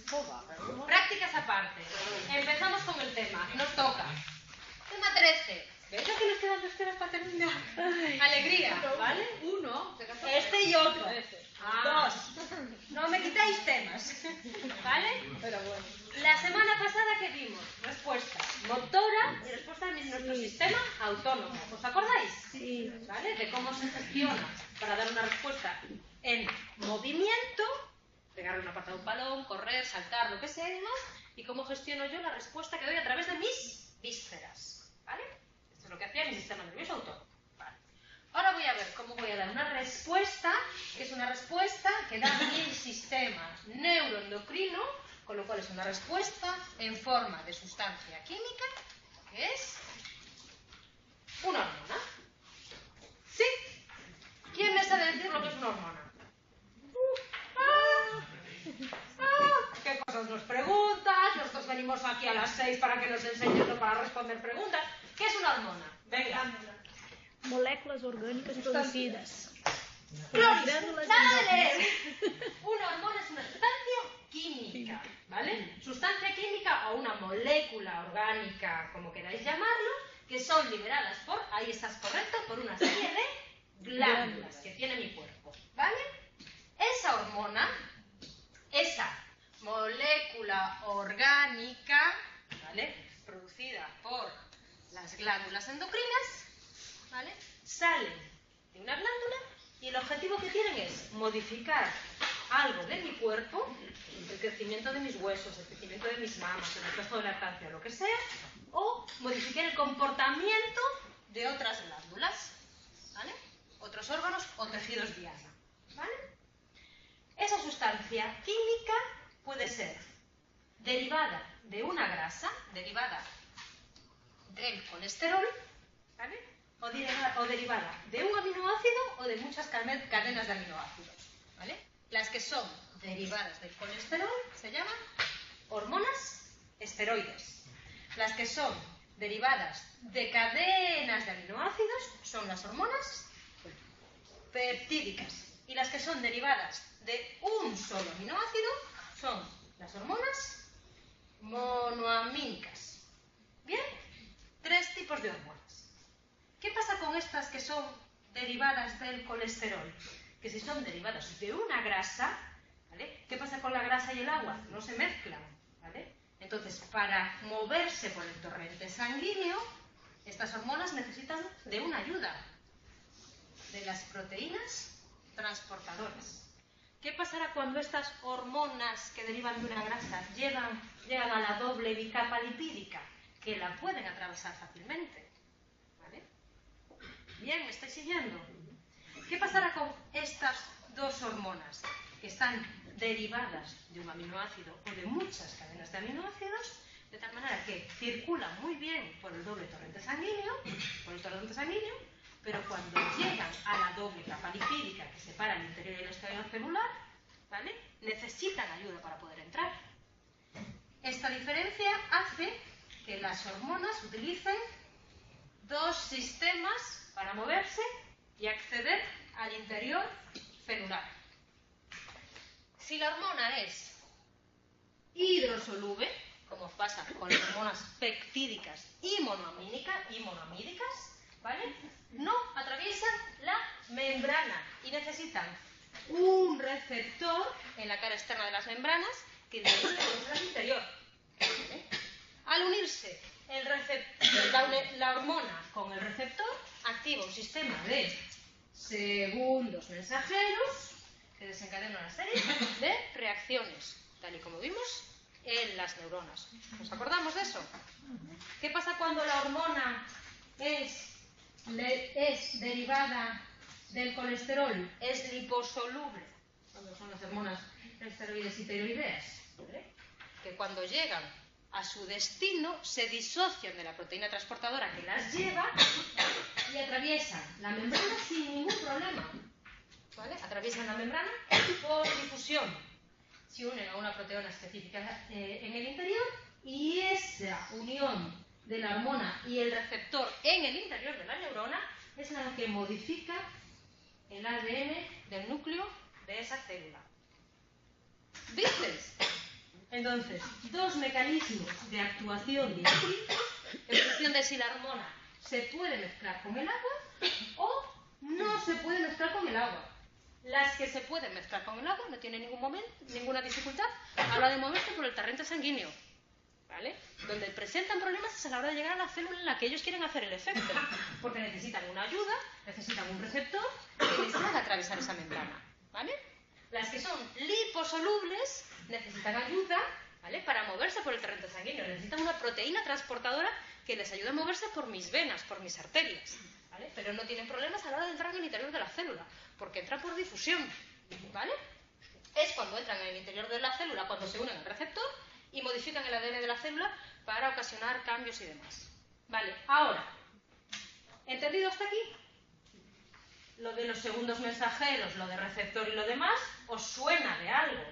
Prácticas aparte. Empezamos con el tema. Nos toca. Tema 13. ¿Veis que nos quedan 2 temas para terminar? Alegría, ¿vale? Uno. Este y otro. 2. No me quitáis temas. ¿Vale? Pero bueno. La semana pasada, ¿qué vimos? Respuesta motora y respuesta de nuestro sistema autónomo. ¿Os acordáis? Sí. ¿Vale? De cómo se gestiona para dar una respuesta en movimiento, pegarle una pata a un balón, correr, saltar, lo que sea y demás, y cómo gestiono yo la respuesta que doy a través de mis vísceras. ¿Vale? Esto es lo que hacía mi sistema nervioso autónomo. Vale. Ahora voy a ver cómo voy a dar una respuesta, que es una respuesta que da mi sistema neuroendocrino, con lo cual es una respuesta en forma de sustancia química, que es una hormona. ¿Sí? ¿Quién me sabe decir lo que es una hormona? ¿Qué cosas nos preguntas? Nosotros venimos aquí a las 6 para que nos enseñes, no para responder preguntas. ¿Qué es una hormona? Venga. Moléculas orgânicas producidas. Floris, nada de leer. Una hormona es una sustancia química, ¿vale? Sustancia química o una molécula orgánica, como queráis llamarlo, que son liberadas por, ahí estás correcto, por una serie de glándulas que tiene mi cuerpo, ¿vale? Esa hormona, esa molécula orgánica, ¿vale? Producida por las glándulas endocrinas, ¿vale? Salen de una glándula y el objetivo que tienen es modificar algo de mi cuerpo, el crecimiento de mis huesos, el crecimiento de mis mamas, el reflejo de lactancia, lo que sea, o modificar el comportamiento de otras glándulas, ¿vale? Otros órganos o tejidos diana, ¿vale? Esa sustancia química puede ser derivada de una grasa, derivada del colesterol, ¿vale? O derivada de un aminoácido o de muchas cadenas de aminoácidos, ¿vale? Las que son derivadas del colesterol se llaman hormonas esteroides. Las que son derivadas de cadenas de aminoácidos son las hormonas peptídicas. Y las que son derivadas de un solo aminoácido son las hormonas monoamínicas. ¿Bien? 3 tipos de hormonas. ¿Qué pasa con estas que son derivadas del colesterol? Que si son derivadas de una grasa, ¿vale? ¿Qué pasa con la grasa y el agua? No se mezclan, ¿vale? Entonces, para moverse por el torrente sanguíneo, estas hormonas necesitan de una ayuda, de las proteínas transportadoras. ¿Qué pasará cuando estas hormonas que derivan de una grasa llegan a la doble bicapa lipídica? Que la pueden atravesar fácilmente. ¿Vale? Bien, ¿me estáis siguiendo? ¿Qué pasará con estas 2 hormonas que están derivadas de un aminoácido o de muchas cadenas de aminoácidos, de tal manera que circulan muy bien por el doble torrente sanguíneo, pero cuando llegan a la doble capa lipídica que separa el interior y el exterior celular, ¿vale? Necesitan ayuda para poder entrar. Esta diferencia hace que las hormonas utilicen 2 sistemas para moverse y acceder al interior celular. Si la hormona es hidrosoluble, como pasa con las hormonas peptídicas y monoamídicas, ¿vale? No atraviesan la membrana y necesitan un receptor en la cara externa de las membranas que dirige al interior. ¿Vale? Al unirse la hormona con el receptor, activa un sistema de segundos mensajeros que desencadena una serie de reacciones, tal y como vimos en las neuronas. ¿Nos acordamos de eso? ¿Qué pasa cuando la hormona es derivada del colesterol? Es liposoluble, cuando son las hormonas esteroides y tiroideas, ¿vale? Que cuando llegan a su destino se disocian de la proteína transportadora que las lleva y atraviesan la membrana sin ningún problema, ¿vale? Atraviesan la membrana por difusión, se unen a una proteína específica en el interior y esa unión de la hormona y el receptor en el interior de la neurona es la que modifica el ADN del núcleo de esa célula. ¿Visteis? Entonces, dos mecanismos de actuación distintos en función de si la hormona se puede mezclar con el agua o no se puede mezclar con el agua. Las que se pueden mezclar con el agua no tienen ninguna dificultad a la hora de moverse por el torrente sanguíneo, ¿vale? Donde presentan problemas es a la hora de llegar a la célula en la que ellos quieren hacer el efecto, porque necesitan una ayuda, necesitan un receptor que les haga atravesar esa membrana, ¿vale? Las que son liposolubles necesitan ayuda, ¿vale? Para moverse por el torrente sanguíneo, necesitan una proteína transportadora que les ayude a moverse por mis venas, por mis arterias, ¿vale? Pero no tienen problemas a la hora de entrar en el interior de la célula, porque entran por difusión, ¿vale? Es cuando entran en el interior de la célula, cuando se unen al receptor y modifican el ADN de la célula para ocasionar cambios y demás. Vale, ahora, ¿entendido hasta aquí? Lo de los segundos mensajeros, lo de receptor y lo demás, ¿os suena de algo?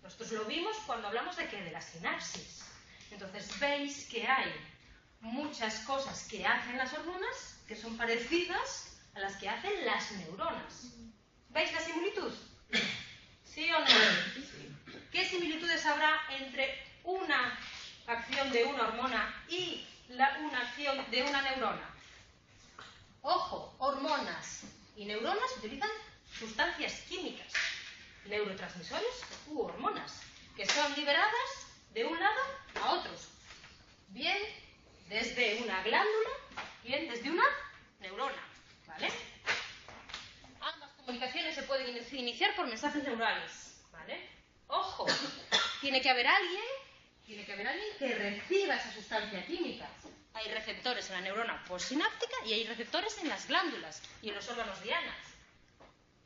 Nosotros lo vimos cuando hablamos de qué, de la sinapsis. Entonces veis que hay muchas cosas que hacen las hormonas que son parecidas a las que hacen las neuronas. ¿Veis la similitud? ¿Sí o no? ¿Qué similitudes habrá entre una acción de una hormona y una acción de una neurona? Ojo, hormonas y neuronas utilizan sustancias químicas, neurotransmisores u hormonas, que son liberadas de un lado a otros, bien desde una glándula, bien desde una neurona, ¿vale? Ambas comunicaciones se pueden iniciar por mensajes neurales, ¿vale? Ojo, tiene que haber alguien que reciba esa sustancia química. Hay receptores en la neurona postsináptica y hay receptores en las glándulas y en los órganos dianas.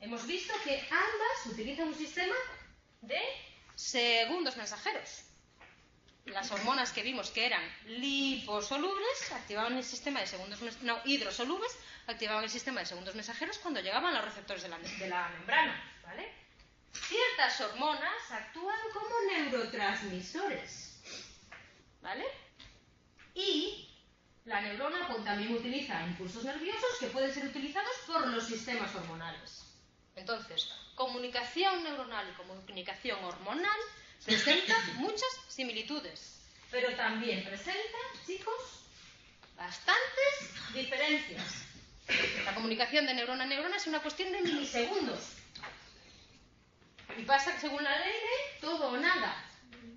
Hemos visto que ambas utilizan un sistema de segundos mensajeros. Las hormonas que vimos que eran liposolubles activaban el sistema de hidrosolubles activaban el sistema de segundos mensajeros cuando llegaban a los receptores de la membrana, ¿vale? Ciertas hormonas actúan como neurotransmisores, ¿vale? Y la neurona también utiliza impulsos nerviosos que pueden ser utilizados por los sistemas hormonales. Entonces, comunicación neuronal y comunicación hormonal presenta muchas similitudes, pero también presenta, chicos, bastantes diferencias. La comunicación de neurona a neurona es una cuestión de milisegundos. Y pasa que según la ley de todo o nada.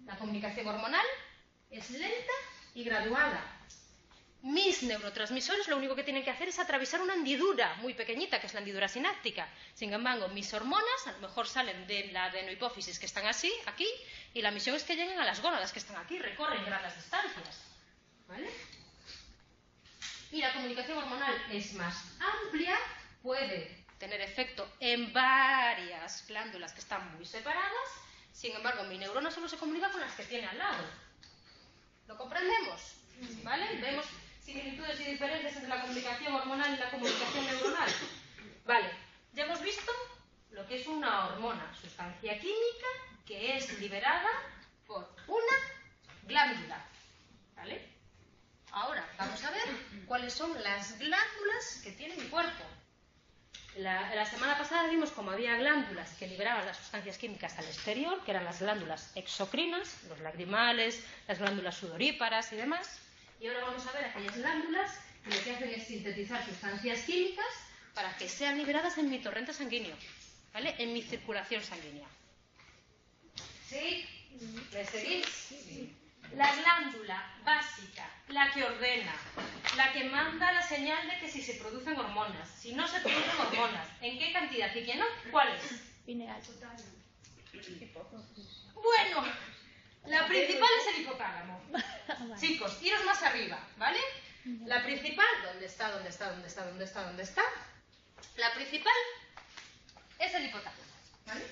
La comunicación hormonal es lenta y graduada. Mis neurotransmisores lo único que tienen que hacer es atravesar una hendidura muy pequeñita, que es la hendidura sináptica. Sin embargo, mis hormonas a lo mejor salen de la adenohipófisis, que están así, aquí, y la misión es que lleguen a las gónadas, que están aquí, recorren grandes distancias, ¿vale? Y la comunicación hormonal es más amplia, puede tener efecto en varias glándulas que están muy separadas. Sin embargo, mi neurona solo se comunica con las que tiene al lado. ¿Lo comprendemos? ¿Vale? Vemos similitudes y diferencias entre la comunicación hormonal y la comunicación neuronal. Vale, ya hemos visto lo que es una hormona, sustancia química que es liberada por una glándula. ¿Vale? Ahora vamos a ver cuáles son las glándulas que tiene mi cuerpo. La semana pasada vimos cómo había glándulas que liberaban las sustancias químicas al exterior, que eran las glándulas exocrinas, los lagrimales, las glándulas sudoríparas y demás. Y ahora vamos a ver aquellas glándulas que lo que hacen es sintetizar sustancias químicas para que sean liberadas en mi torrente sanguíneo, ¿vale? En mi circulación sanguínea. ¿Sí? ¿Me seguís? Sí. La glándula básica, la que ordena, la que manda la señal de que si se producen hormonas, si no se producen hormonas, en qué cantidad y qué no, ¿cuál es? Pineal. Bueno, la principal es el hipotálamo. Chicos, iros más arriba, ¿vale? La principal, ¿dónde está? La principal es el hipotálamo, ¿vale?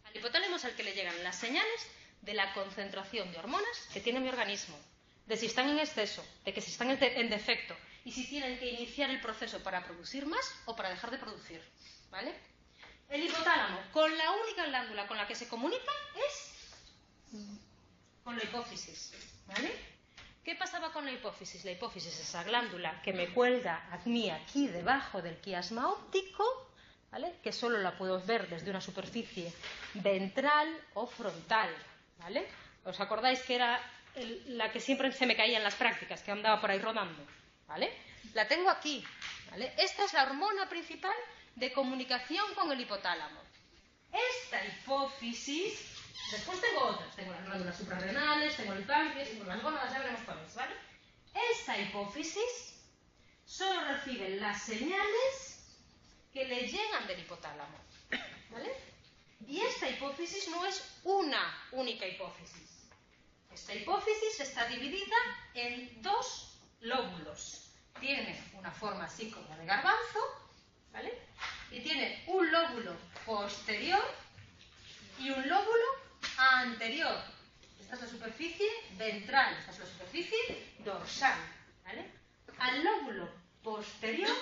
Al hipotálamo es al que le llegan las señales de la concentración de hormonas que tiene mi organismo, de si están en exceso, de que si están en defecto y si tienen que iniciar el proceso para producir más o para dejar de producir, ¿vale? El hipotálamo, con la única glándula con la que se comunica es con la hipófisis, ¿vale? ¿Qué pasaba con la hipófisis? La hipófisis es esa glándula que me cuelga a mí aquí debajo del quiasma óptico, ¿vale? Que solo la puedo ver desde una superficie ventral o frontal, ¿vale? ¿Os acordáis que era la que siempre se me caía en las prácticas, que andaba por ahí rodando? ¿Vale? La tengo aquí, ¿vale? Esta es la hormona principal de comunicación con el hipotálamo. Esta hipófisis, después tengo otras, tengo las glándulas suprarrenales, tengo el páncreas, tengo las gónadas, ya veremos cuáles, ¿vale? Esta hipófisis solo recibe las señales que le llegan del hipotálamo, ¿vale? Y esta hipófisis no es una única hipófisis. Esta hipófisis está dividida en dos lóbulos. Tiene una forma así como de garbanzo, ¿vale? Y tiene un lóbulo posterior y un lóbulo anterior. Esta es la superficie ventral, esta es la superficie dorsal, ¿vale? Al lóbulo posterior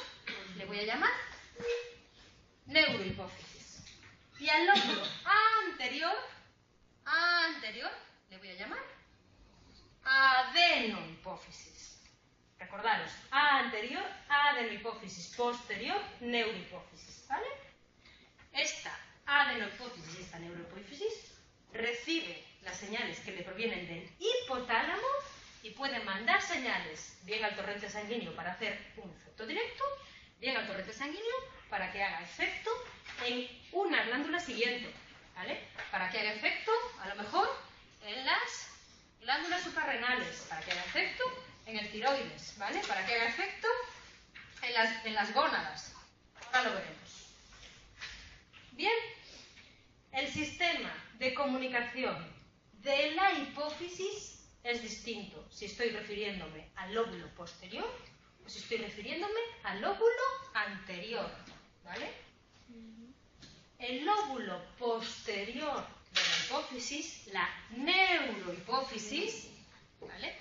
le voy a llamar neurohipófisis. Y al lóbulo anterior le voy a llamar adenohipófisis. Recordaros, anterior, adenohipófisis, posterior, neurohipófisis, ¿vale? Esta adenohipófisis y esta neurohipófisis recibe las señales que le provienen del hipotálamo y puede mandar señales bien al torrente sanguíneo para hacer un efecto directo, bien al torrente sanguíneo para que haga efecto en una glándula siguiente, ¿vale? Para que haga efecto, a lo mejor, en las glándulas suprarrenales, para que haga efecto en el tiroides, ¿vale? Para que haga efecto en las gónadas. Ahora lo veremos. Bien, el sistema de comunicación de la hipófisis es distinto si estoy refiriéndome al lóbulo posterior o si estoy refiriéndome al lóbulo anterior, ¿vale? El lóbulo posterior de la hipófisis, la neurohipófisis, ¿vale?,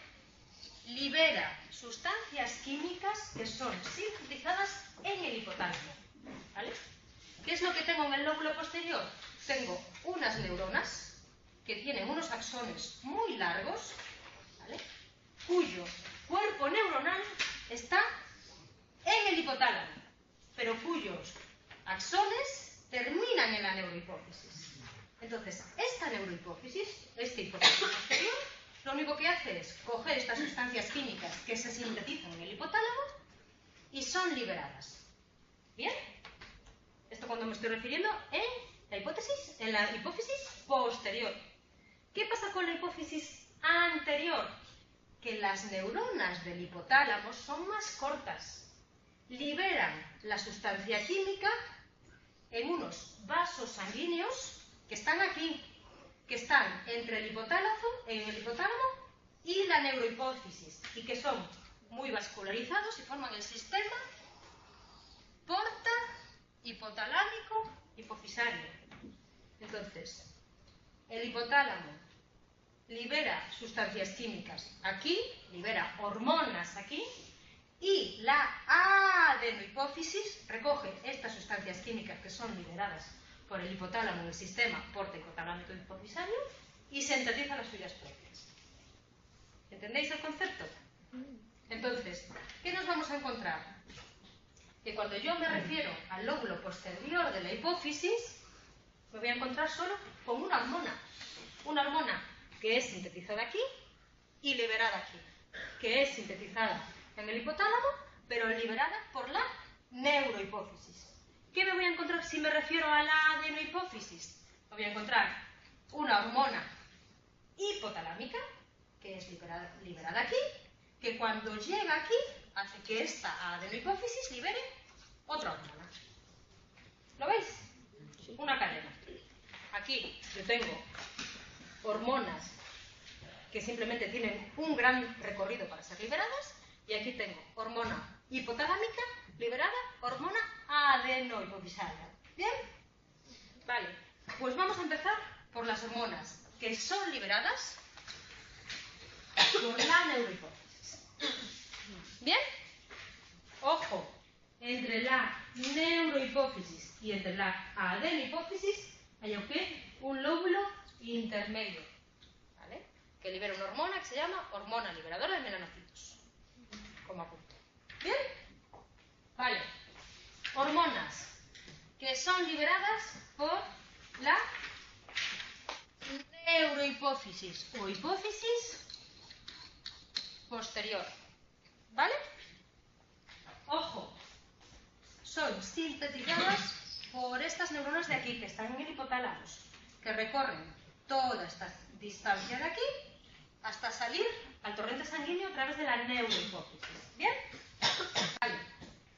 libera sustancias químicas que son sintetizadas en el hipotálamo, ¿vale? ¿Qué es lo que tengo en el lóbulo posterior? Tengo unas neuronas que tienen unos axones muy largos, ¿vale?, cuyo cuerpo neuronal está en el hipotálamo, pero cuyos axones terminan en la neurohipófisis. Entonces, esta neurohipófisis, este hipófisis posterior, lo único que hace es coger estas sustancias químicas que se sintetizan en el hipotálamo y son liberadas. ¿Bien? Esto cuando me estoy refiriendo en la hipófisis posterior. ¿Qué pasa con la hipófisis anterior? Que las neuronas del hipotálamo son más cortas. Liberan la sustancia química en unos vasos sanguíneos que están aquí, que están entre el hipotálamo y la neurohipófisis, y que son muy vascularizados y forman el sistema porta hipotalámico hipofisario. Entonces, el hipotálamo libera sustancias químicas aquí, libera hormonas aquí, y la adenohipófisis recoge estas sustancias químicas que son liberadas por el hipotálamo en el sistema porta hipotalámico hipofisario y sintetiza las suyas propias. ¿Entendéis el concepto? Entonces, ¿qué nos vamos a encontrar? Que cuando yo me refiero al lóbulo posterior de la hipófisis, me voy a encontrar solo con una hormona que es sintetizada aquí y liberada aquí, que es sintetizada en el hipotálamo, pero liberada por la neurohipófisis. ¿Qué me voy a encontrar si me refiero a la adenohipófisis? Me voy a encontrar una hormona hipotalámica, que es liberada aquí, que cuando llega aquí hace que esta adenohipófisis libere otra hormona. ¿Lo veis? Una cadena. Aquí yo tengo hormonas que simplemente tienen un gran recorrido para ser liberadas, y aquí tengo hormona hipotalámica liberada, hormona adenohipofisaria. ¿Bien? Vale, pues vamos a empezar por las hormonas que son liberadas por la neurohipófisis. ¿Bien? Ojo, entre la neurohipófisis y entre la adenohipófisis hay un lóbulo intermedio, ¿vale?, que libera una hormona que se llama hormona liberadora de melanocitos, como apunto. ¿Bien? Vale. Hormonas que son liberadas por la neurohipófisis. adenohipófisis o hipófisis posterior. ¿Vale? Ojo, son sintetizadas por estas neuronas de aquí, que están en el hipotálamo, que recorren toda esta distancia de aquí hasta salir al torrente sanguíneo a través de la neurohipófisis. ¿Bien? Vale.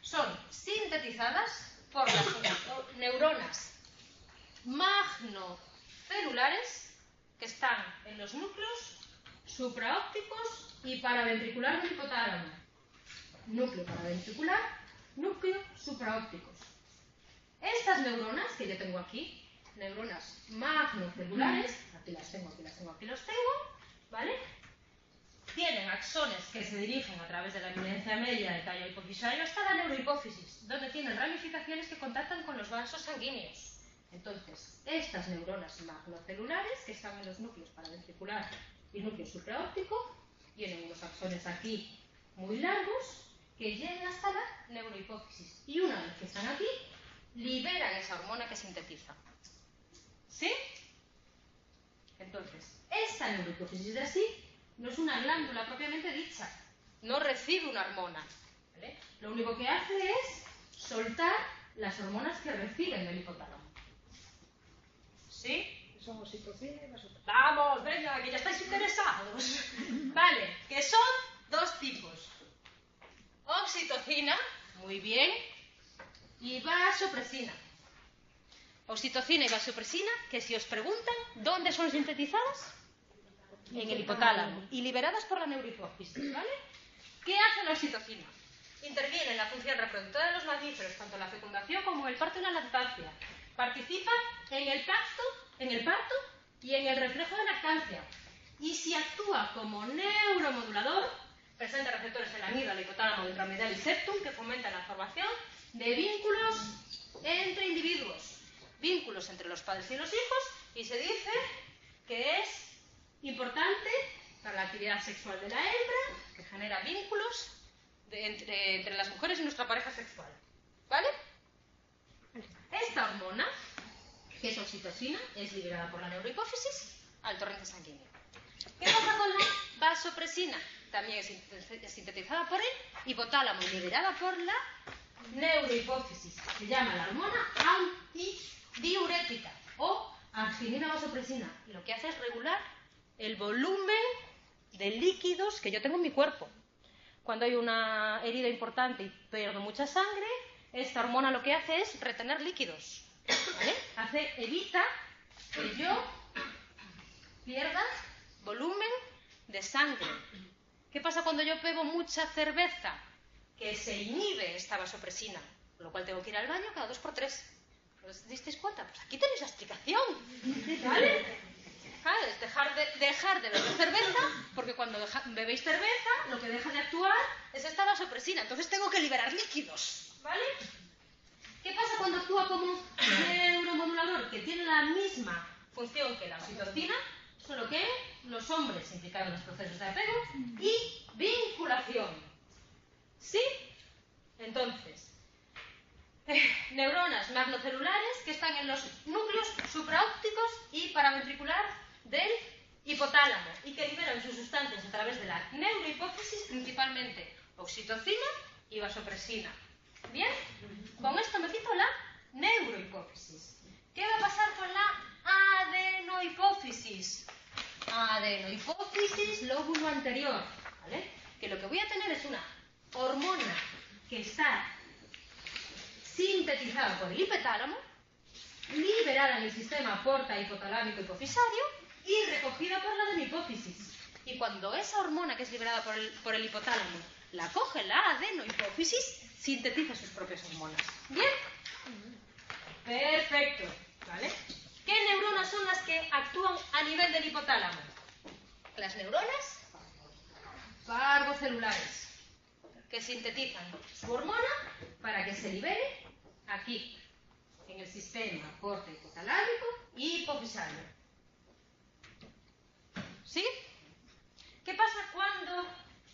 Son sintetizadas por las neuronas magnocelulares que están en los núcleos supraópticos y paraventricular del hipotálamo. Núcleo paraventricular, núcleo supraópticos. Estas neuronas que yo tengo aquí, neuronas magnocelulares, aquí las tengo, aquí los tengo, ¿vale? Tienen axones que se dirigen a través de la eminencia media del tallo hipofisario hasta la neurohipófisis, donde tienen ramificaciones que contactan con los vasos sanguíneos. Entonces, estas neuronas magnocelulares, que están en los núcleos paraventricular y núcleo supraóptico, tienen unos axones aquí muy largos que llegan hasta la neurohipófisis. Y una vez que están aquí, liberan esa hormona que sintetiza. ¿Sí? Entonces, esta neurohipófisis de así no es una glándula propiamente dicha, no recibe una hormona, ¿vale? Lo único que hace es soltar las hormonas que reciben del hipotálamo. ¿Sí? Son oxitocina y vasopresina. Vamos, venga, que ya estáis interesados. Vale, que son dos tipos. Oxitocina, muy bien, y vasopresina. Oxitocina y vasopresina, que si os preguntan, ¿dónde son sintetizadas? En el hipotálamo y liberadas por la neurohipófisis, ¿vale? ¿Qué hace la oxitocina? Interviene en la función reproductora de los mamíferos, tanto en la fecundación como en el parto y la lactancia. Participa en el parto y en el reflejo de lactancia. Y si actúa como neuromodulador, presenta receptores en la amígdala, hipotálamo, intraorbitales y septum que fomentan la formación de vínculos entre individuos, vínculos entre los padres y los hijos, y se dice que es importante para la actividad sexual de la hembra, que genera vínculos entre las mujeres y nuestra pareja sexual. ¿Vale? Esta hormona, que es oxitocina, es liberada por la neurohipófisis al torrente sanguíneo. ¿Qué pasa con la vasopresina? También es sintetizada por el hipotálamo y liberada por la neurohipófisis. Se llama la hormona antidiurética o arginina vasopresina. Y lo que hace es regular el volumen de líquidos que yo tengo en mi cuerpo. Cuando hay una herida importante y pierdo mucha sangre, esta hormona lo que hace es retener líquidos, ¿vale? Evita que yo pierda volumen de sangre. ¿Qué pasa cuando yo bebo mucha cerveza? Que se inhibe esta vasopresina, con lo cual tengo que ir al baño cada 2 por 3. ¿Os disteis cuenta? Pues aquí tenéis la explicación, ¿vale? Claro, es dejar de beber cerveza, porque cuando bebéis cerveza, lo que deja de actuar es esta vasopresina. Entonces tengo que liberar líquidos, ¿vale? ¿Qué pasa cuando actúa como neuromodulador? Que tiene la misma función que la oxitocina, solo que los hombres implicados en los procesos de apego y vinculación. ¿Sí? Entonces, neuronas magnocelulares que están en los núcleos supraópticos y paraventricular del hipotálamo y que liberan sus sustancias a través de la neurohipófisis, principalmente oxitocina y vasopresina. ¿Bien? Con esto me quito la neurohipófisis. ¿Qué va a pasar con la adenohipófisis? Adenohipófisis lóbulo anterior, ¿vale? Que lo que voy a tener es una hormona que está sintetizada por el hipotálamo, liberada en el sistema porta hipotalámico hipofisario y recogida por la adenohipófisis. Y cuando esa hormona que es liberada por el hipotálamo la coge la adenohipófisis, sintetiza sus propias hormonas. ¿Bien? Perfecto. ¿Vale? ¿Qué neuronas son las que actúan a nivel del hipotálamo? Las neuronas parvocelulares, que sintetizan su hormona para que se libere aquí, en el sistema porta hipotalámico y hipofisario. ¿Sí? ¿Qué pasa cuando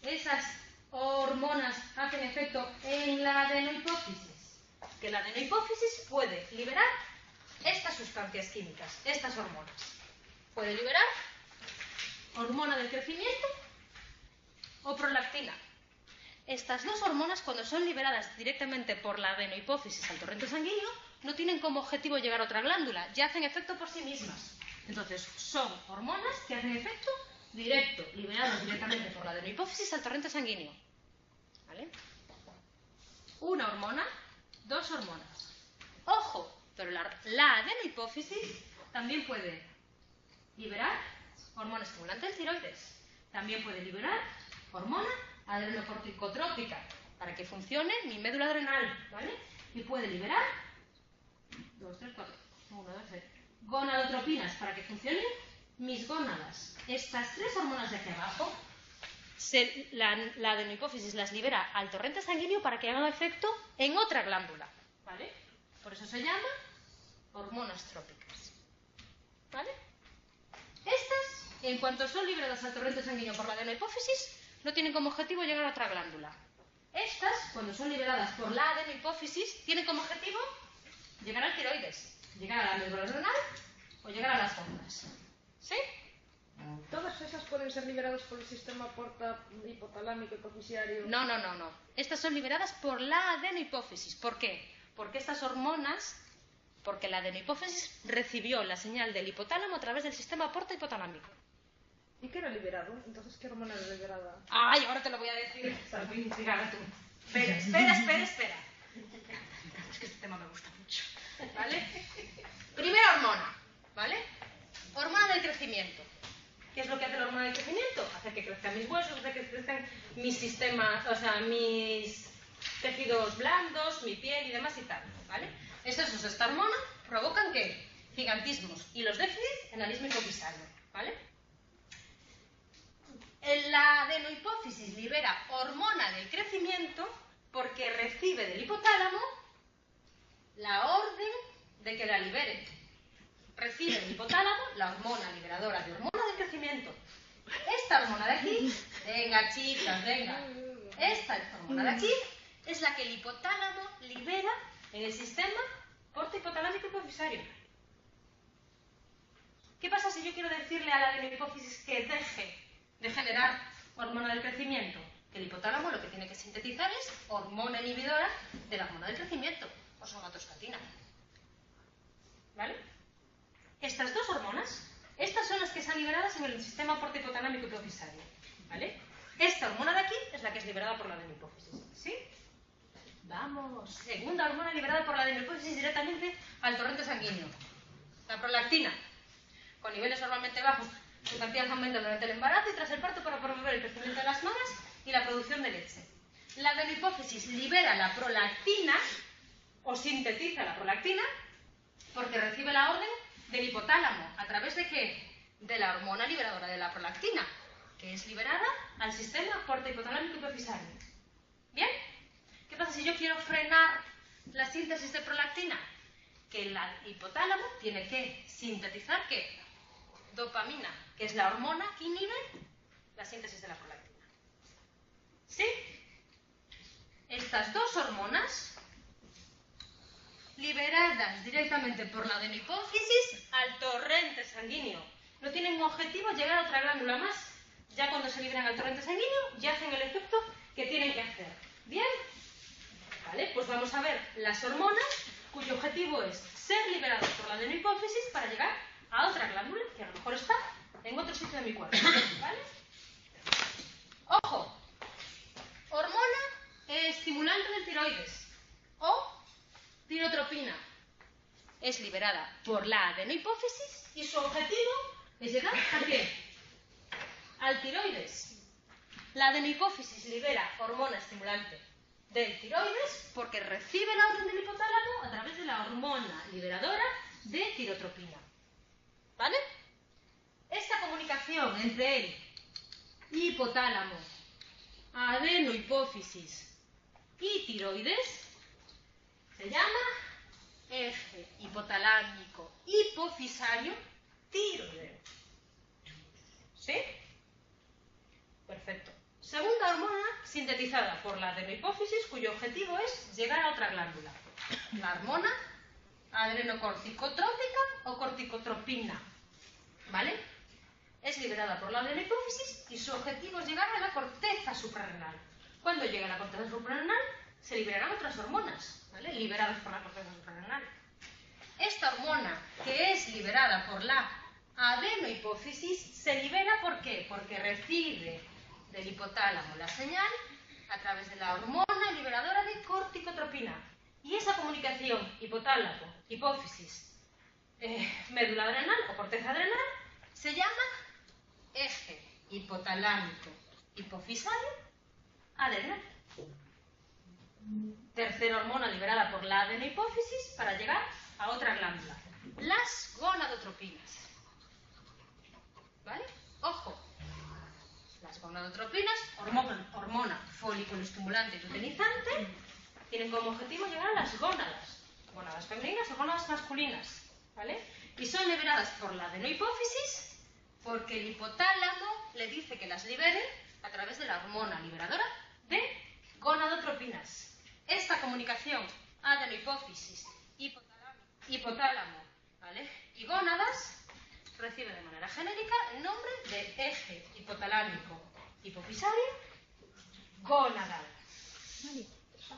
esas hormonas hacen efecto en la adenohipófisis? Que la adenohipófisis puede liberar estas sustancias químicas, estas hormonas. Puede liberar hormona del crecimiento o prolactina. Estas dos hormonas, cuando son liberadas directamente por la adenohipófisis al torrente sanguíneo, no tienen como objetivo llegar a otra glándula, ya hacen efecto por sí mismas. Entonces, son hormonas que hacen efecto directo, liberadas directamente por la adenohipófisis al torrente sanguíneo. ¿Vale? Una hormona, dos hormonas. ¡Ojo! Pero la adenohipófisis también puede liberar hormona estimulante del tiroides. También puede liberar hormona adrenocorticotrópica para que funcione mi médula adrenal, ¿vale? Y puede liberar 2, 3, 4, 1, 2, 3 gonadotropinas para que funcionen mis gónadas. Estas tres hormonas de aquí abajo, la adenohipófisis las libera al torrente sanguíneo para que hagan efecto en otra glándula, ¿vale? Por eso se llama hormonas trópicas, ¿vale? Estas, en cuanto son liberadas al torrente sanguíneo por la adenohipófisis, no tienen como objetivo llegar a otra glándula. Estas, cuando son liberadas por la adenohipófisis, tienen como objetivo llegar al tiroides, llegar a la médula adrenal o llegar a las gónadas. ¿Sí? ¿Todas esas pueden ser liberadas por el sistema hipotalámico hipoficiario? No. Estas son liberadas por la adenohipófisis. ¿Por qué? Porque estas hormonas, porque la adenohipófisis recibió la señal del hipotálamo a través del sistema porta hipotalámico. ¿Y qué era liberado? Entonces, ¿qué hormona era liberada? ¡Ay, ahora te lo voy a decir! Estás muy intrigada tú. Espera. Es que este tema me gusta mucho. ¿Vale? Primera hormona, ¿vale? Hormona del crecimiento. ¿Qué es lo que hace la hormona del crecimiento? Hace que crezcan mis huesos, hace que crezcan mis sistemas, o sea, mis tejidos blandos, mi piel y demás y tal, ¿vale? Esta hormona provocan ¿qué? Gigantismos y los déficits en la misma hipofisario, ¿vale? La adenohipófisis libera hormona del crecimiento porque recibe del hipotálamo la orden de que la libere. Recibe del hipotálamo la hormona liberadora de hormona del crecimiento. Esta hormona de aquí, venga chicas, venga, esta hormona de aquí es la que el hipotálamo libera en el sistema porta hipotalámico hipofisario. ¿Qué pasa si yo quiero decirle a la adenohipófisis que deje de generar hormona del crecimiento? Que el hipotálamo lo que tiene que sintetizar es hormona inhibidora de la hormona del crecimiento, o somatostatina. ¿Vale? Estas dos hormonas, estas son las que están liberadas en el sistema porta hipotalámico hipofisario. ¿Vale? Esta hormona de aquí es la que es liberada por la adenohipófisis. ¿Sí? Vamos. Segunda hormona liberada por la adenohipófisis directamente al torrente sanguíneo. La prolactina. Con niveles normalmente bajos, su cantidad aumenta durante el embarazo y tras el parto para promover el crecimiento de las mamas y la producción de leche. La adenohipófisis libera la prolactina o sintetiza la prolactina porque recibe la orden del hipotálamo. ¿A través de qué? De la hormona liberadora de la prolactina, que es liberada al sistema porta hipotalámico hipofisario. ¿Bien? ¿Qué pasa si yo quiero frenar la síntesis de prolactina? Que el hipotálamo tiene que sintetizar ¿qué? Dopamina, que es la hormona que inhibe la síntesis de la prolactina. ¿Sí? Estas dos hormonas liberadas directamente por la adenohipófisis al torrente sanguíneo. No tienen como objetivo llegar a otra glándula más. Ya cuando se liberan al torrente sanguíneo, ya hacen el efecto que tienen que hacer. ¿Bien? Vale, pues vamos a ver las hormonas cuyo objetivo es ser liberadas por la adenohipófisis para llegar a otra glándula que a lo mejor está en otro sitio de mi cuerpo. ¿Vale? ¡Ojo! Hormona estimulante del tiroides o tirotropina. Es liberada por la adenohipófisis y su objetivo es llegar ¿a qué? Al tiroides. La adenohipófisis libera hormona estimulante del tiroides porque recibe la orden del hipotálamo a través de la hormona liberadora de tirotropina. ¿Vale? Esta comunicación entre el hipotálamo, adenohipófisis y tiroides se llama eje hipotalámico hipofisario tiroideo. ¿Sí? Perfecto. Segunda hormona sintetizada por la adenohipófisis cuyo objetivo es llegar a otra glándula. La hormona adrenocorticotrópica o corticotropina. ¿Vale? Es liberada liberada por la adenohipófisis y su objetivo es llegar a la corteza suprarrenal. Cuando llegue a la corteza suprarrenal, se liberarán otras hormonas, ¿vale? Liberadas por la corteza suprarrenal. Esta hormona, que es liberada por la adenohipófisis, se libera ¿por qué? Porque recibe del hipotálamo la señal a través de la hormona liberadora de corticotropina. Y esa comunicación hipotálamo-hipófisis, médula adrenal o corteza adrenal, se llama eje hipotalámico hipofisario adrenal. Tercera hormona liberada por la adenohipófisis para llegar a otra glándula, las gonadotropinas. ¿Vale? Ojo, las gonadotropinas, hormona folículo estimulante y luteinizante, tienen como objetivo llegar a las gónadas femeninas o gónadas masculinas, ¿vale? Y son liberadas por la adenohipófisis porque el hipotálamo le dice que las libere a través de la hormona liberadora de gonadotropinas. Esta comunicación adenohipófisis, hipotálamo, ¿vale? Y gónadas recibe de manera genérica el nombre de eje hipotalámico hipofisario gonadal.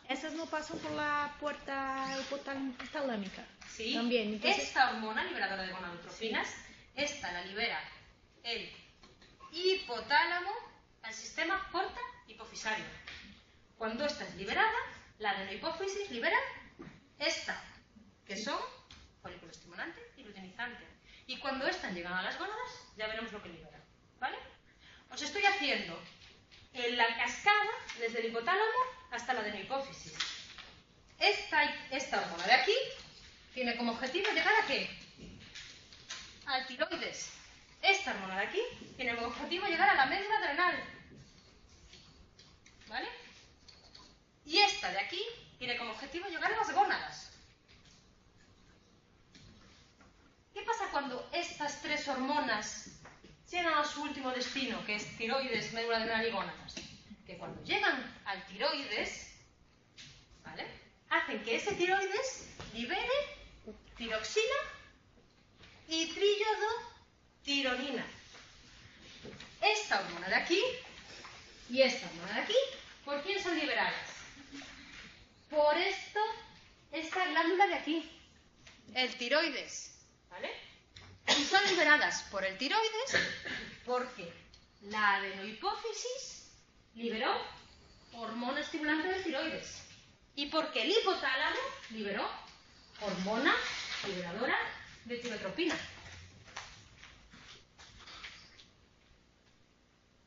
Esas no pasan por la puerta hipotalámica. Sí, también. Entonces... esta hormona liberadora de gonadotropinas, esta la libera el hipotálamo al sistema porta hipofisario. Cuando esta es liberada, la adenohipófisis libera esta, que son folículo estimulante y luteinizante. Y cuando estas llegan a las gónadas, ya veremos lo que liberan, ¿vale? Os estoy haciendo en la cascada desde el hipotálamo hasta la adenohipófisis. Esta hormona de aquí tiene como objetivo llegar ¿a qué? Al tiroides. Esta hormona de aquí tiene como objetivo llegar a la médula adrenal, ¿vale? Y esta de aquí tiene como objetivo llegar a las gónadas. ¿Qué pasa cuando estas tres hormonas llegan a su último destino, que es tiroides, médula adrenal y gónadas? Que cuando llegan al tiroides, ¿vale?, hacen que ese tiroides libere tiroxina y triiodotironina. Esta hormona de aquí y esta hormona de aquí, ¿por quién son liberadas? Por esta glándula de aquí, el tiroides, ¿vale? Y son liberadas por el tiroides porque la adenohipófisis liberó hormona estimulante del tiroides y porque el hipotálamo liberó hormona liberadora de tirotropina.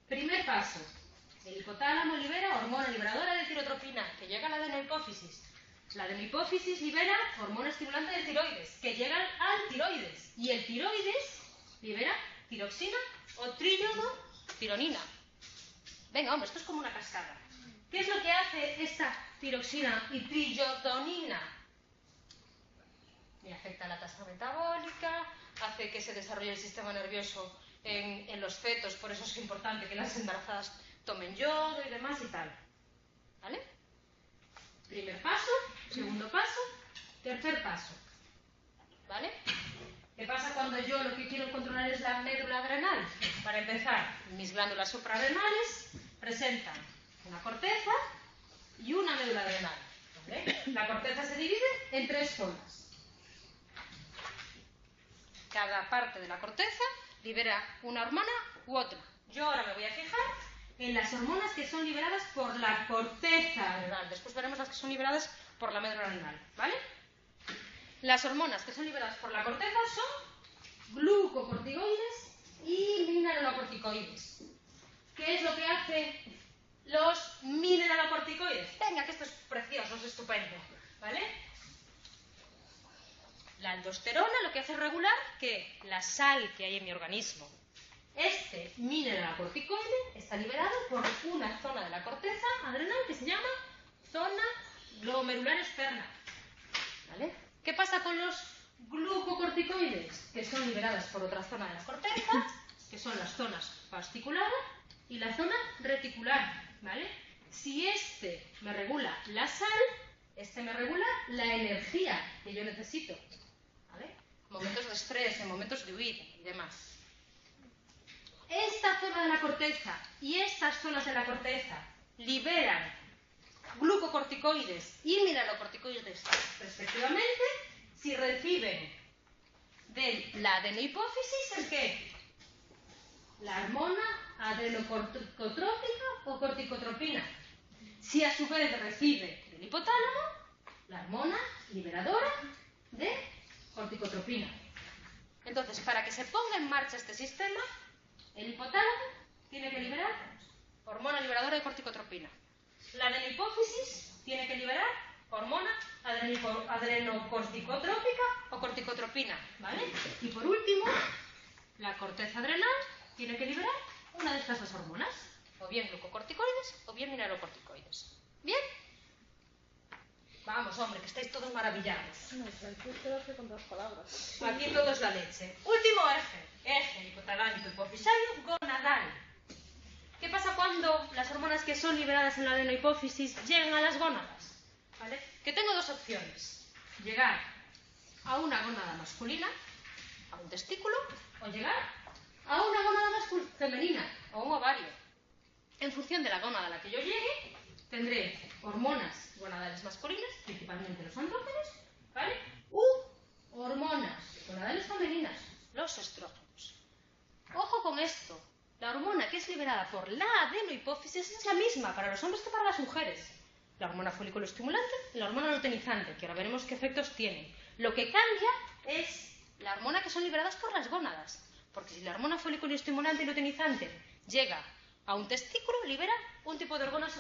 Primer paso. El hipotálamo libera hormona liberadora de tirotropina, que llega a la adenohipófisis. La adenohipófisis libera hormona estimulante del tiroides, que llega al tiroides. Y el tiroides libera tiroxina o triiodotironina. Venga, hombre, esto es como una cascada. ¿Qué es lo que hace esta tiroxina y triiodotironina? Y afecta la tasa metabólica, hace que se desarrolle el sistema nervioso en los fetos, por eso es importante que las embarazadas tomen yodo y demás y tal. ¿Vale? Primer paso, segundo paso, tercer paso. ¿Vale? ¿Qué pasa cuando yo lo que quiero controlar es la médula adrenal? Para empezar, mis glándulas suprarrenales presentan una corteza y una médula adrenal. ¿Vale? La corteza se divide en tres zonas. Cada parte de la corteza libera una hormona u otra. Yo ahora me voy a fijar en las hormonas que son liberadas por la corteza adrenal. Después veremos las que son liberadas por la médula adrenal, ¿vale? Las hormonas que son liberadas por la corteza son glucocorticoides y mineralocorticoides. ¿Qué es lo que hacen los mineralocorticoides? Venga, que esto es precioso, es estupendo, ¿vale? La aldosterona lo que hace es regular que la sal que hay en mi organismo. Este mineralocorticoide está liberado por una zona de la corteza adrenal que se llama zona glomerular externa. ¿Vale? ¿Qué pasa con los glucocorticoides? Que son liberadas por otra zona de la corteza, que son las zonas fascicular y la zona reticular. ¿Vale? Si este me regula la sal, este me regula la energía que yo necesito. ¿Vale? En momentos de estrés, en momentos de huida y demás. esta zona de la corteza y estas zonas de la corteza liberan glucocorticoides y mineralocorticoides respectivamente, si reciben de la adenohipófisis, ¿el qué? La hormona adrenocorticotrópica o corticotropina. Si a su vez recibe del hipotálamo, la hormona liberadora de corticotropina. Entonces, para que se ponga en marcha este sistema, el hipotálamo tiene que liberar hormona liberadora de corticotropina. La adenohipófisis tiene que liberar hormona adrenocorticotrópica o corticotropina, ¿vale? Y por último, la corteza adrenal tiene que liberar una de estas dos hormonas, o bien glucocorticoides o bien mineralocorticoides. ¿Bien? Vamos, hombre, que estáis todos maravillados. No, tranquilo, con 2 palabras. Aquí todo es la leche. Último eje hipotalámico hipofisario gonadal. ¿Qué pasa cuando las hormonas que son liberadas en la adenohipófisis llegan a las gónadas? ¿Vale? Que tengo dos opciones. Llegar a una gónada masculina, a un testículo, o llegar a una gónada femenina, o un ovario. En función de la gónada a la que yo llegue, tendré hormonas gonadales masculinas, principalmente los andrógenos, ¿vale? U hormonas gonadales femeninas, los estrógenos. Ojo con esto. La hormona que es liberada por la adenohipófisis es la misma para los hombres que para las mujeres. La hormona folículo estimulante y la hormona luteinizante, que ahora veremos qué efectos tienen. Lo que cambia es la hormona que son liberadas por las gónadas. Porque si la hormona folículo estimulante y luteinizante llega a un testículo, libera un tipo de hormonas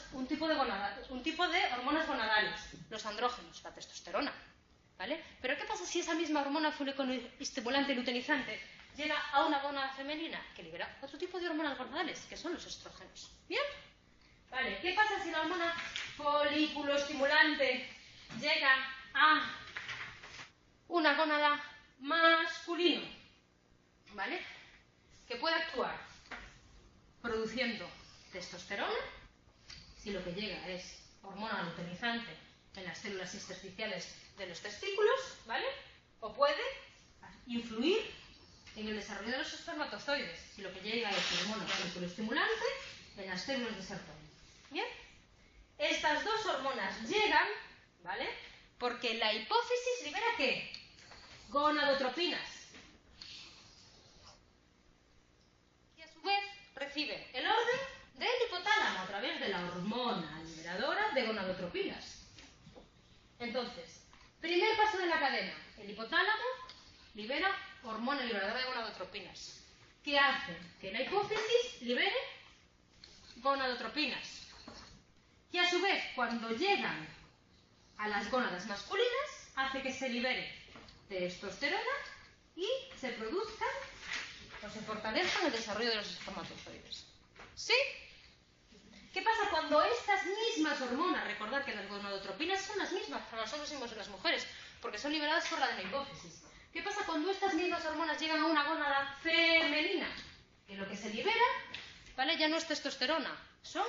gonadales, los andrógenos, la testosterona. ¿Vale? Pero ¿qué pasa si esa misma hormona folículo estimulante y luteinizante llega a una gónada femenina que libera otro tipo de hormonas gonadales, que son los estrógenos? ¿Bien? Vale, ¿qué pasa si la hormona folículo estimulante llega a una gónada masculino? ¿Vale? Que puede actuar produciendo testosterona, si lo que llega es hormona luteinizante en las células intersticiales de los testículos, ¿vale? O puede influir en el desarrollo de los espermatozoides, si lo que llega es hormona folículo estimulante en las células de Sertoli. ¿Bien? Estas dos hormonas llegan, ¿vale? Porque la hipófisis libera ¿qué? Gonadotropinas. Y a su vez recibe el orden del hipotálamo a través de la hormona liberadora de gonadotropinas. Entonces, primer paso de la cadena, el hipotálamo libera hormona liberadora de gonadotropinas, que hace que la hipófisis libere gonadotropinas, que a su vez, cuando llegan a las gónadas masculinas, hace que se libere testosterona y se produzca o se fortalezca el desarrollo de los espermatozoides. ¿Sí? ¿Qué pasa cuando estas mismas hormonas, recordad que las gonadotropinas son las mismas para los hombres y las mujeres, porque son liberadas por la adenohipófisis? ¿Qué pasa cuando estas mismas hormonas llegan a una gónada femenina? Que lo que se libera, ¿vale? Ya no es testosterona, son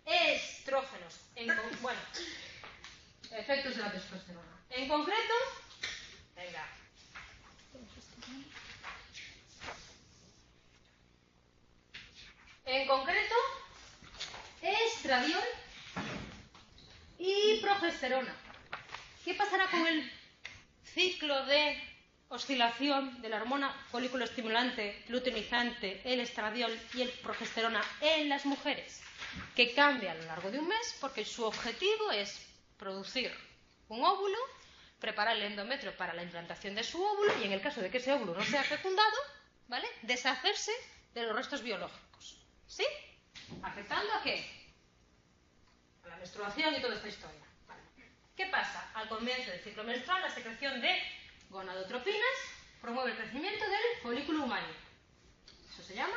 estrógenos. Bueno, efectos de la testosterona. En concreto, venga. En concreto, estradiol y progesterona. ¿Qué pasará con el ciclo de oscilación de la hormona folículo estimulante, luteinizante, el estradiol y el progesterona en las mujeres? Que cambia a lo largo de un mes porque su objetivo es producir un óvulo, preparar el endometrio para la implantación de su óvulo y en el caso de que ese óvulo no sea fecundado, ¿vale? Deshacerse de los restos biológicos. ¿Sí? ¿Afectando a qué? A la menstruación y toda esta historia. Vale. ¿Qué pasa? Al comienzo del ciclo menstrual, la secreción de gonadotropinas promueve el crecimiento del folículo humano. Eso se llama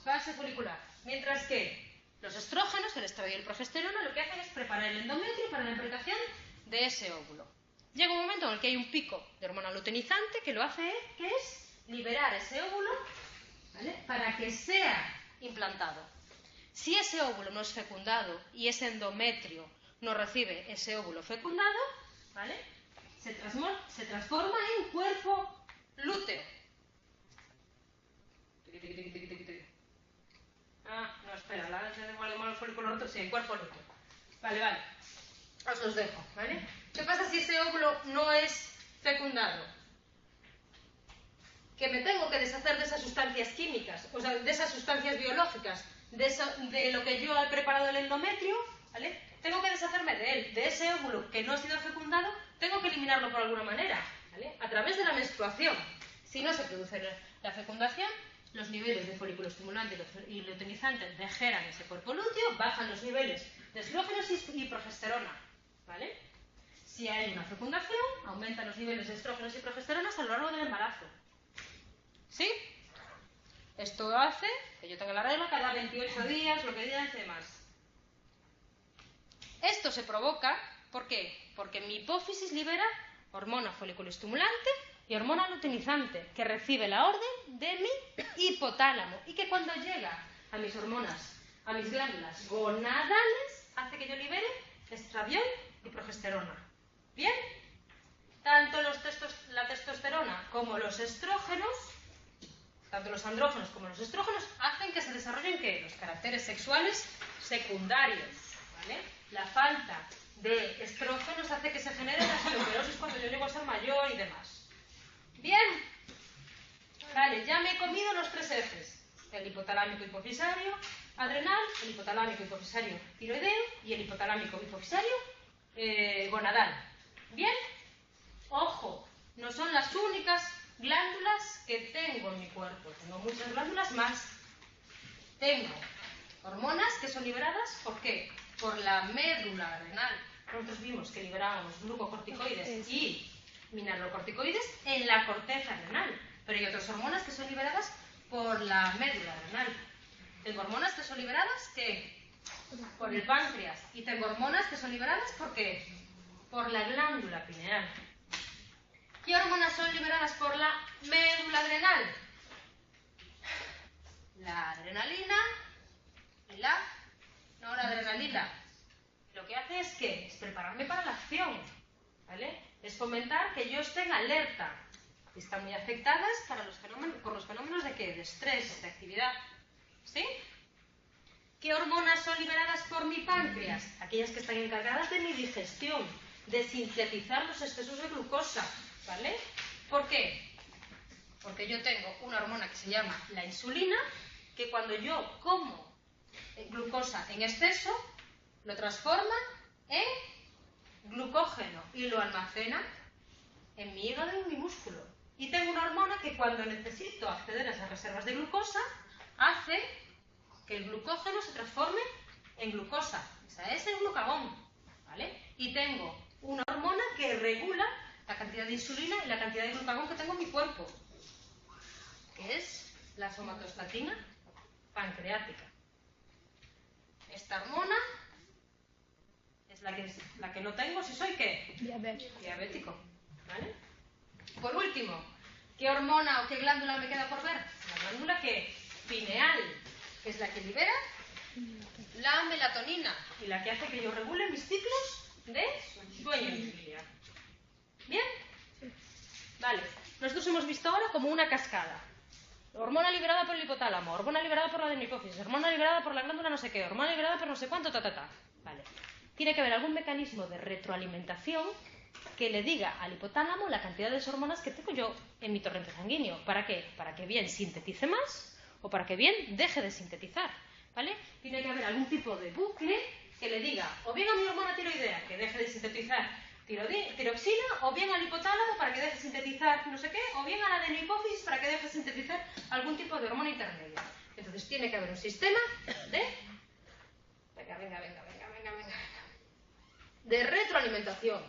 fase folicular. Mientras que los estrógenos, el estradiol y el progesterona, lo que hacen es preparar el endometrio para la implantación de ese óvulo. Llega un momento en el que hay un pico de hormona luteinizante que lo hace, que es liberar ese óvulo, ¿vale? Para que sea implantado. Si ese óvulo no es fecundado y ese endometrio no recibe ese óvulo fecundado, ¿vale? Se transforma en cuerpo lúteo. folículo. Vale. Os los dejo, ¿vale? ¿Qué pasa si ese óvulo no es fecundado? Que me tengo que deshacer de esas sustancias químicas, o sea, de esas sustancias biológicas, de lo que yo he preparado el endometrio, ¿vale? Tengo que deshacerme de él, de ese óvulo que no ha sido fecundado, tengo que eliminarlo por alguna manera, ¿vale? A través de la menstruación. Si no se produce la fecundación, los niveles de folículo estimulante y luteinizante degeneran ese cuerpo lúteo, bajan los niveles de estrógenos y progesterona, ¿vale? Si hay una fecundación, aumentan los niveles de estrógenos y progesteronas a lo largo del embarazo. ¿Sí? Esto hace que yo tenga la regla cada 28 días, lo que digan y demás. Esto se provoca, ¿por qué? Porque mi hipófisis libera hormona folículo estimulante y hormona luteinizante, que recibe la orden de mi hipotálamo y que cuando llega a mis hormonas, a mis glándulas gonadales, hace que yo libere estradiol y progesterona. ¿Bien? Tanto la testosterona como los estrógenos, tanto los andrógenos como los estrógenos, hacen que se desarrollen ¿qué? Los caracteres sexuales secundarios, ¿vale? La falta de estrógenos hace que se genere la osteoporosis cuando yo llego a ser mayor y demás. Bien, vale, ya me he comido los 3 ejes, el hipotalámico hipofisario adrenal, el hipotalámico hipofisario tiroideo y el hipotalámico hipofisario gonadal. Bien, ojo, no son las únicas glándulas que tengo en mi cuerpo, tengo muchas glándulas más. Tengo hormonas que son liberadas, ¿por qué? Por la médula adrenal. Nosotros vimos que liberábamos glucocorticoides y mineralocorticoides en la corteza adrenal, pero hay otras hormonas que son liberadas por la médula adrenal. Tengo hormonas que son liberadas ¿qué? Por el páncreas, y tengo hormonas que son liberadas ¿por qué? Por la glándula pineal. ¿Qué hormonas son liberadas por la médula adrenal? La adrenalina y la noradrenalina. Lo que hace es ¿qué? Es prepararme para la acción, ¿vale? Es fomentar que yo esté en alerta. Están muy afectadas por los fenómenos de ¿qué? De estrés, de actividad. ¿Sí? ¿Qué hormonas son liberadas por mi páncreas? Aquellas que están encargadas de mi digestión, de sintetizar los excesos de glucosa, ¿vale? ¿Por qué? Porque yo tengo una hormona que se llama la insulina, que cuando yo como glucosa en exceso, lo transforma en glucógeno y lo almacena en mi hígado y en mi músculo. Y tengo una hormona que cuando necesito acceder a esas reservas de glucosa, hace que el glucógeno se transforme en glucosa. Esa es el glucagón, ¿vale? Y tengo una hormona que regula la cantidad de insulina y la cantidad de glucagón que tengo en mi cuerpo, que es la somatostatina pancreática. Esta hormona es la que no tengo si soy ¿qué? Diabético, ¿vale? Por último, ¿qué hormona o qué glándula me queda por ver? La glándula que pineal, que es la que libera la melatonina y la que hace que yo regule mis ciclos de sueño y vigilia. ¿Bien? Vale. Nosotros hemos visto ahora como una cascada. Hormona liberada por el hipotálamo, hormona liberada por la adenohipófisis, hormona liberada por la glándula no sé qué, hormona liberada por no sé cuánto, Vale. Tiene que haber algún mecanismo de retroalimentación que le diga al hipotálamo la cantidad de esas hormonas que tengo yo en mi torrente sanguíneo. ¿Para qué? Para que bien sintetice más o para que bien deje de sintetizar, ¿vale? Tiene que haber algún tipo de bucle que le diga o bien a mi hormona tiroidea que deje de sintetizar tiroxina, o bien al hipotálamo para que deje de sintetizar no sé qué, o bien a la adenohipófisis para que deje de sintetizar algún tipo de hormona intermedia. Entonces tiene que haber un sistema de... Venga. De retroalimentación,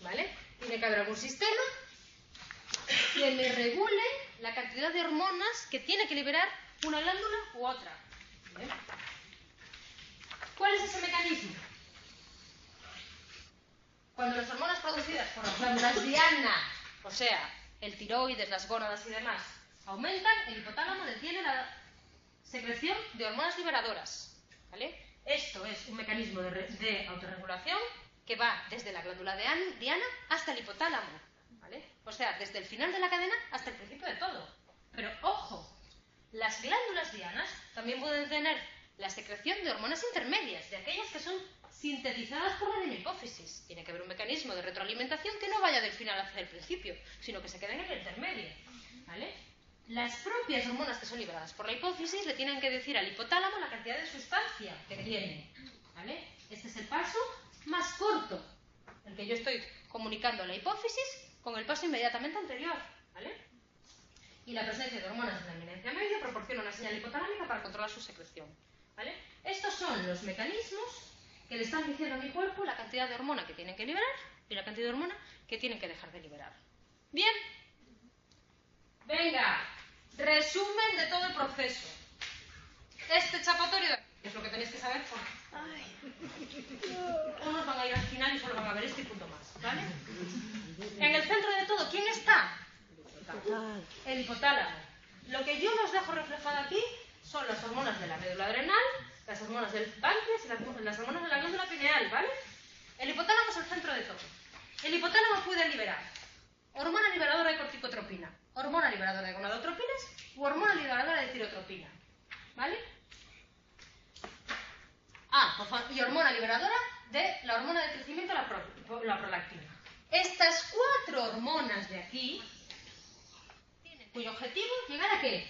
¿vale? Tiene que haber algún sistema que me regule la cantidad de hormonas que tiene que liberar una glándula u otra. ¿Bien? ¿Cuál es ese mecanismo? Cuando las hormonas producidas por las glándulas diana, o sea, el tiroides, las gónadas y demás, aumentan, el hipotálamo detiene la secreción de hormonas liberadoras, ¿vale? Esto es un mecanismo de autorregulación que va desde la glándula diana hasta el hipotálamo, ¿vale? O sea, desde el final de la cadena hasta el principio de todo. Pero, ojo, las glándulas dianas también pueden tener la secreción de hormonas intermedias, de aquellas que son sintetizadas por la adenohipófisis. Tiene que haber un mecanismo de retroalimentación que no vaya del final hacia el principio, sino que se quede en el intermedio, ¿vale? Las propias hormonas que son liberadas por la hipófisis le tienen que decir al hipotálamo la cantidad de sustancia que tiene, ¿vale? Este es el paso más corto, el que yo estoy comunicando a la hipófisis con el paso inmediatamente anterior, ¿vale? Y la presencia de hormonas en la eminencia media proporciona una señal hipotalámica para controlar su secreción, ¿vale? Estos son los mecanismos que le están diciendo a mi cuerpo la cantidad de hormona que tienen que liberar y la cantidad de hormona que tienen que dejar de liberar. Bien. Venga, resumen de todo el proceso. Este chapatorio de aquí, que es lo que tenéis que saber. Unos van a ir al final y solo van a ver esto y punto más, ¿vale? En el centro de todo, ¿quién está? El hipotálamo. Lo que yo os dejo reflejado aquí son las hormonas de la médula adrenal, las hormonas del páncreas y las hormonas de la glándula pineal, ¿vale? El hipotálamo es el centro de todo. El hipotálamo puede liberar hormona liberadora de corticotropina, hormona liberadora de gonadotropinas u hormona liberadora de tirotropina, ¿vale? Y hormona liberadora de la hormona de crecimiento, la prolactina. Estas 4 hormonas de aquí tienen cuyo objetivo es llegar ¿a qué?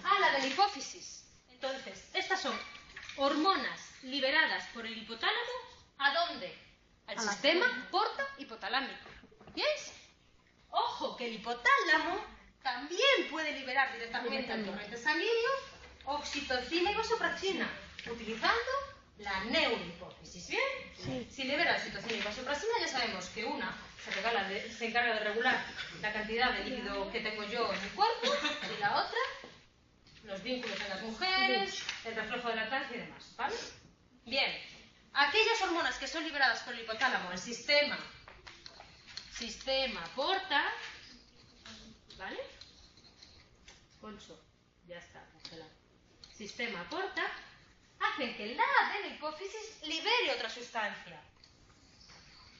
A la de la hipófisis. Entonces, estas son hormonas liberadas por el hipotálamo, ¿a dónde? Al sistema porta hipotalámico. ¿Veis? Ojo, que el hipotálamo también puede liberar directamente al torrente sanguíneo oxitocina y vasopresina, utilizando la neurohipófisis. ¿Bien? Sí. Si libera oxitocina y vasopresina, ya sabemos que una se encarga de regular la cantidad de líquido que tengo yo en mi cuerpo y la otra los vínculos en las mujeres, el reflejo de lactancia y demás, ¿vale? Bien, aquellas hormonas que son liberadas por el hipotálamo, el sistema porta, ¿vale? Concho, ya está, congelado. Sistema porta, hacen que la adenohipófisis libere otra sustancia.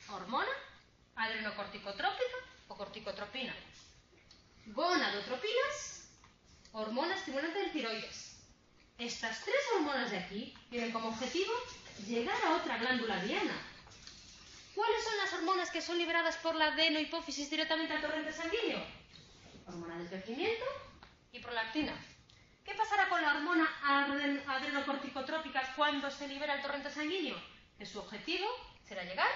Hormona, adrenocorticotrópica o corticotropina. Gonadotropinas, hormona estimulante del tiroides. Estas 3 hormonas de aquí tienen como objetivo llegar a otra glándula diana. ¿Cuáles son las hormonas que son liberadas por la adenohipófisis directamente al torrente sanguíneo? Hormona del crecimiento y prolactina. ¿Qué pasará con la hormona adrenocorticotrópica cuando se libera el torrente sanguíneo? Que su objetivo será llegar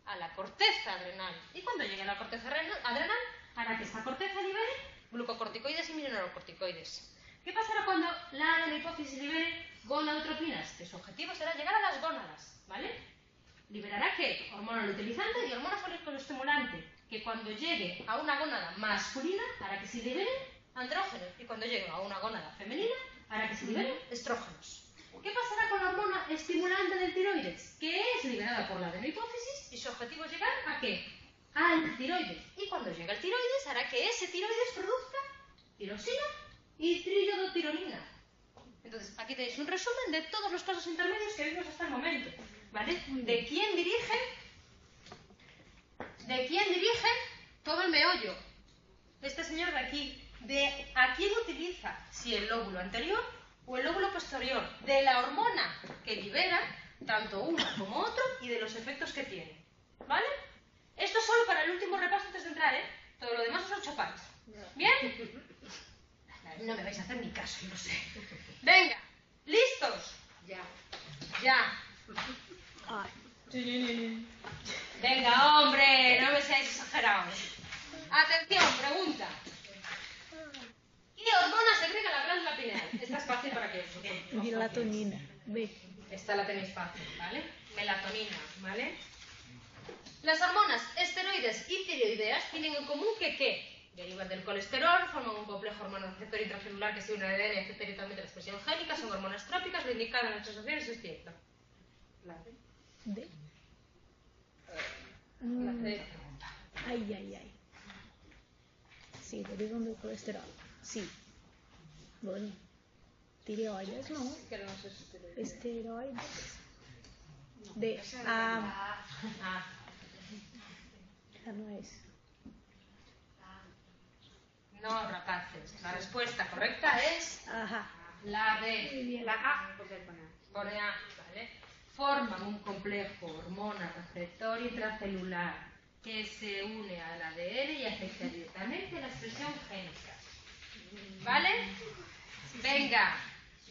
a la corteza adrenal. Y cuando llegue a la corteza adrenal, hará que esta corteza libere glucocorticoides y mineralocorticoides. ¿Qué pasará cuando la adenohipófisis libere gonadotropinas? Que su objetivo será llegar a las gónadas, ¿vale? ¿Liberará qué? Hormona luteinizante y hormona foliculoestimulante, que cuando llegue a una gónada masculina hará que se liberen andrógenos y cuando llegue a una gónada femenina hará que se liberen estrógenos. ¿Qué pasará con la hormona estimulante del tiroides? Que es liberada por la adenohipófisis y su objetivo es llegar ¿a qué? Al tiroides. Y cuando llegue al tiroides hará que ese tiroides produzca tirosina y triiodotironina. Entonces, aquí tenéis un resumen de todos los pasos intermedios que vimos hasta el momento, ¿vale? ¿De quién dirige todo el meollo? Este señor de aquí. ¿De a quién utiliza? Si el lóbulo anterior o el lóbulo posterior. De la hormona que libera, tanto uno como otro, y de los efectos que tiene. ¿Vale? Esto es solo para el último repaso antes de entrar, ¿eh? Todo lo demás son chopales. ¿Bien? No me vais a hacer ni caso, no sé. Venga, ¿listos? Ya. Venga, hombre, no me seáis exagerados. Atención, pregunta. ¿Qué hormona segrega la glándula pineal? Esta es fácil para que os Melatonina. B. Esta la tenéis fácil, ¿vale? Melatonina, ¿vale? Las hormonas esteroides y tiroideas tienen en común que ¿qué? Derivan del colesterol, forman un complejo hormonoreceptor intracelular que se une al ADN y afecta directamente la expresión génica, son hormonas trópicas, lo indican en nuestras sociedades, es cierto. D. La C pregunta. Ay. Sí, derivan del colesterol. Sí. Bueno. Tireoides, no. Esteroides. D. No es. No, rapaces. La respuesta correcta es... Ajá. La B. Muy bien. La A, porque pone A. Pone A, ¿vale? Forman un complejo hormona-receptor intracelular que se une al ADN y afecta directamente la expresión génica. ¿Vale? Venga,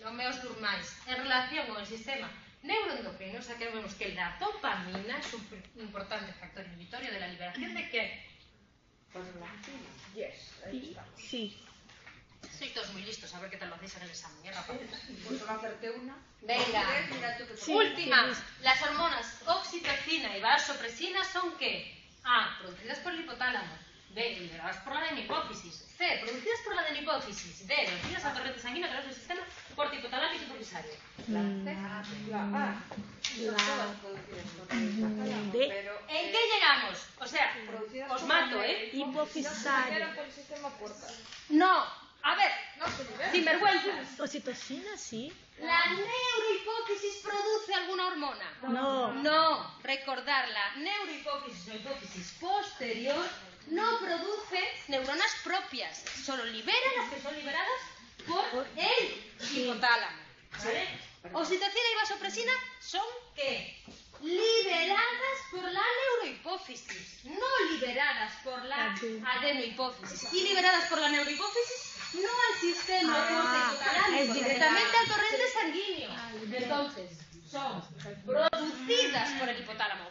no me os durmáis. En relación con el sistema neuroendocrino, sabemos que la dopamina es un importante factor inhibitorio de la liberación de ¿qué? Yes, ahí está. Sí. Sois todos muy listos, a ver qué tal lo hacéis en el examen, ¿eh, rapaz? Pues solo acerté una. Venga. Mira tú que Sí, Última. tienes- Las hormonas oxitocina y vasopresina son ¿qué? A. Producidas por el hipotálamo. B. Liberadas por la adenohipófisis. C. Producidas por la adenohipófisis. D. Producidas al torrente sanguíneo a través del sistema portihipotalámico y hipofisario. La A. Son todas producidas por el hipotálamo, D. pero... ¿En qué llegamos? O sea, producidas os por mato, el ¿eh? No se Hipofisario. liberan por el sistema porta. No. A ver, No se liberan. sinvergüenzas. Oxitocina, sí. ¿La neurohipófisis produce alguna hormona? No. No, recordar, la neurohipófisis o hipófisis posterior no produce neuronas propias, solo libera las que son liberadas por el hipotálamo. ¿Vale? Oxitocina y vasopresina son ¿qué? Liberadas por la neurohipófisis, no liberadas por la adenohipófisis. Y liberadas por la neurohipófisis no al sistema porta-hipotalámico, es directamente al torrente sanguíneo. Entonces, son producidas por el hipotálamo,